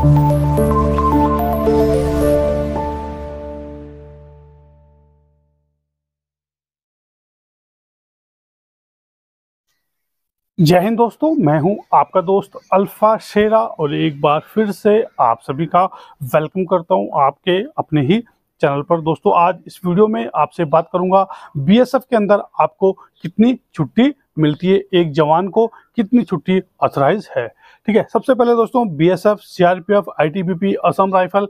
जय हिंद दोस्तों, मैं हूं आपका दोस्त अल्फा शेरा और एक बार फिर से आप सभी का वेलकम करता हूं आपके अपने ही चैनल पर। दोस्तों, आज इस वीडियो में आपसे बात करूंगा बीएसएफ के अंदर आपको कितनी छुट्टी मिलती है, एक जवान को कितनी छुट्टी ऑथराइज है। ठीक है, सबसे पहले दोस्तों BSF, CRPF, ITBP, Assam rifle,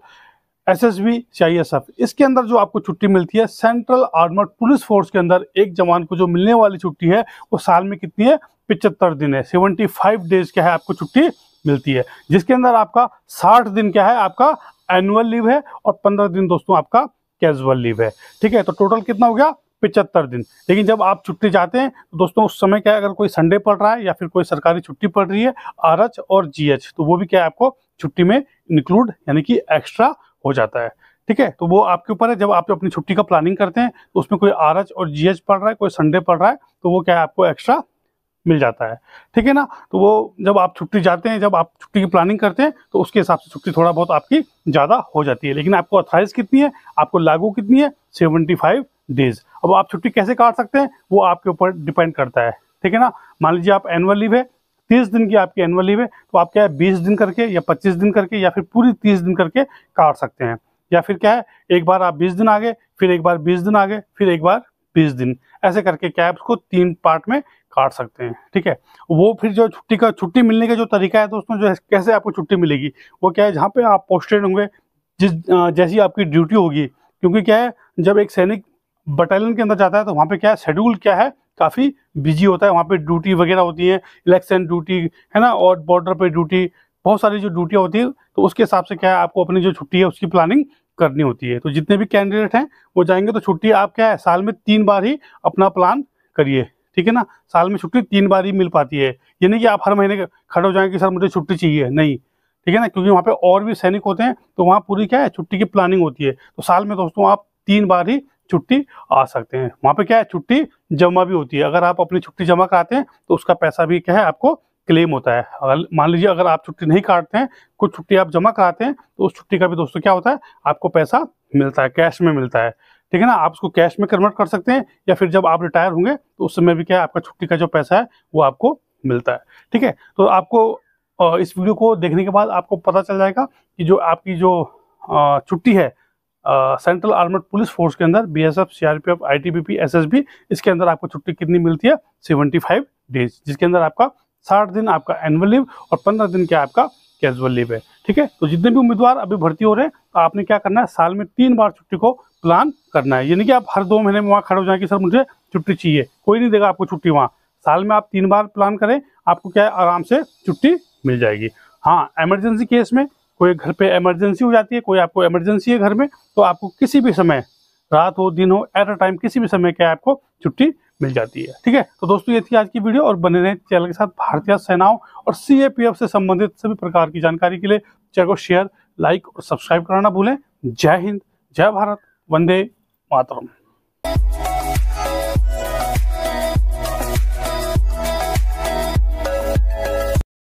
SSB, CISF, इसके अंदर जो आपको छुट्टी मिलती है, सेंट्रल आर्मर्ड पुलिस फोर्स के अंदर एक जवान को जो मिलने वाली छुट्टी है वो साल में कितनी है? 75 दिन है। 75 डेज क्या है आपको छुट्टी मिलती है, जिसके अंदर आपका 60 दिन क्या है आपका एनुअल लीव है और 15 दिन दोस्तों आपका कैजुअल लीव है। ठीक है, तो टोटल कितना हो गया? 75 दिन। लेकिन जब आप छुट्टी जाते हैं तो दोस्तों उस समय क्या है, अगर कोई संडे पड़ रहा है या फिर कोई सरकारी छुट्टी पड़ रही है, आरएच और जीएच, तो वो भी क्या है आपको छुट्टी में इंक्लूड यानी कि एक्स्ट्रा हो जाता है। ठीक है, तो वो आपके ऊपर है। जब आप अपनी छुट्टी का प्लानिंग करते हैं तो उसमें कोई आरएच और जीएच पड़ रहा है, कोई संडे पड़ रहा है, तो वो क्या है आपको एक्स्ट्रा मिल जाता है। ठीक है ना, तो वो जब आप छुट्टी जाते हैं, जब आप छुट्टी की प्लानिंग करते हैं तो उसके हिसाब से छुट्टी थोड़ा बहुत आपकी ज़्यादा हो जाती है। लेकिन आपको अट्ठाईस कितनी है, आपको लागू कितनी है? 75 डेज। अब आप छुट्टी कैसे काट सकते हैं वो आपके ऊपर डिपेंड करता है। ठीक है ना, मान लीजिए आप एनुअल लीव है, 30 दिन की आपकी एनुअल लीव है, तो आप क्या है 20 दिन करके या 25 दिन करके या फिर पूरी 30 दिन करके काट सकते हैं। या फिर क्या है, एक बार आप 20 दिन आ गए, फिर एक बार 20 दिन आ गए, फिर एक बार 20 दिन, ऐसे करके क्या है उसको 3 पार्ट में काट सकते हैं। ठीक है, वो फिर जो छुट्टी मिलने का जो तरीका है दोस्तों, जो है कैसे आपको छुट्टी मिलेगी, वो क्या है, जहाँ पे आप पोस्टेड होंगे, जैसी आपकी ड्यूटी होगी, क्योंकि क्या है जब एक सैनिक बटालियन के अंदर जाता है तो वहाँ पे क्या है शेड्यूल क्या है काफ़ी बिजी होता है। वहाँ पे ड्यूटी वगैरह होती है, इलेक्शन ड्यूटी है ना, और बॉर्डर पे ड्यूटी, बहुत सारी जो ड्यूटियाँ होती है, तो उसके हिसाब से क्या है आपको अपनी जो छुट्टी है उसकी प्लानिंग करनी होती है। तो जितने भी कैंडिडेट हैं वो जाएंगे तो छुट्टी आप क्या है साल में 3 बार ही अपना प्लान करिए। ठीक है ना, साल में छुट्टी 3 बार ही मिल पाती है। ये नहीं कि आप हर महीने खड़े हो जाएंगे कि सर मुझे छुट्टी चाहिए, नहीं। ठीक है ना, क्योंकि वहाँ पे और भी सैनिक होते हैं तो वहाँ पूरी क्या है छुट्टी की प्लानिंग होती है। तो साल में दोस्तों आप 3 बार ही छुट्टी आ सकते हैं। वहाँ पे क्या है छुट्टी जमा भी होती है। अगर आप अपनी छुट्टी जमा कराते हैं तो उसका पैसा भी क्या है आपको क्लेम होता है। अगर मान लीजिए अगर आप छुट्टी नहीं काटते हैं, कुछ छुट्टी आप जमा कराते हैं, तो उस छुट्टी का भी दोस्तों क्या होता है आपको पैसा मिलता है, कैश में मिलता है। ठीक है ना, आप उसको कैश में कन्वर्ट कर सकते हैं या फिर जब आप रिटायर होंगे तो उस समय भी क्या है आपका छुट्टी का जो पैसा है वो आपको मिलता है। ठीक है, तो आपको इस वीडियो को देखने के बाद आपको पता चल जाएगा कि जो आपकी जो छुट्टी है सेंट्रल आर्मर्ड पुलिस फोर्स के अंदर, बीएसएफ, सीआरपीएफ, आईटीबीपी, एसएसबी, इसके अंदर आपको छुट्टी कितनी मिलती है? 75 डेज, जिसके अंदर आपका 60 दिन आपका एनुअल लीव और 15 दिन क्या आपका कैजुअल लीव है। ठीक है, तो जितने भी उम्मीदवार अभी भर्ती हो रहे हैं तो आपने क्या करना है, साल में 3 बार छुट्टी को प्लान करना है। यानी कि आप हर 2 महीने में वहाँ खड़े हो जाए कि सर मुझे छुट्टी चाहिए, कोई नहीं देगा आपको छुट्टी। वहाँ साल में आप 3 बार प्लान करें, आपको क्या है आराम से छुट्टी मिल जाएगी। हाँ, इमरजेंसी केस में कोई घर पे इमरजेंसी हो जाती है, कोई आपको इमरजेंसी है घर में, तो आपको किसी भी समय, रात हो दिन हो, एट अ टाइम किसी भी समय क्या आपको छुट्टी मिल जाती है। ठीक है, तो दोस्तों ये थी आज की वीडियो, और बने रहे चैनल के साथ। भारतीय सेनाओं और सीएपीएफ से संबंधित सभी प्रकार की जानकारी के लिए चैनल को शेयर, लाइक और सब्सक्राइब कराना भूलें। जय हिंद, जय भारत, वंदे मातरम।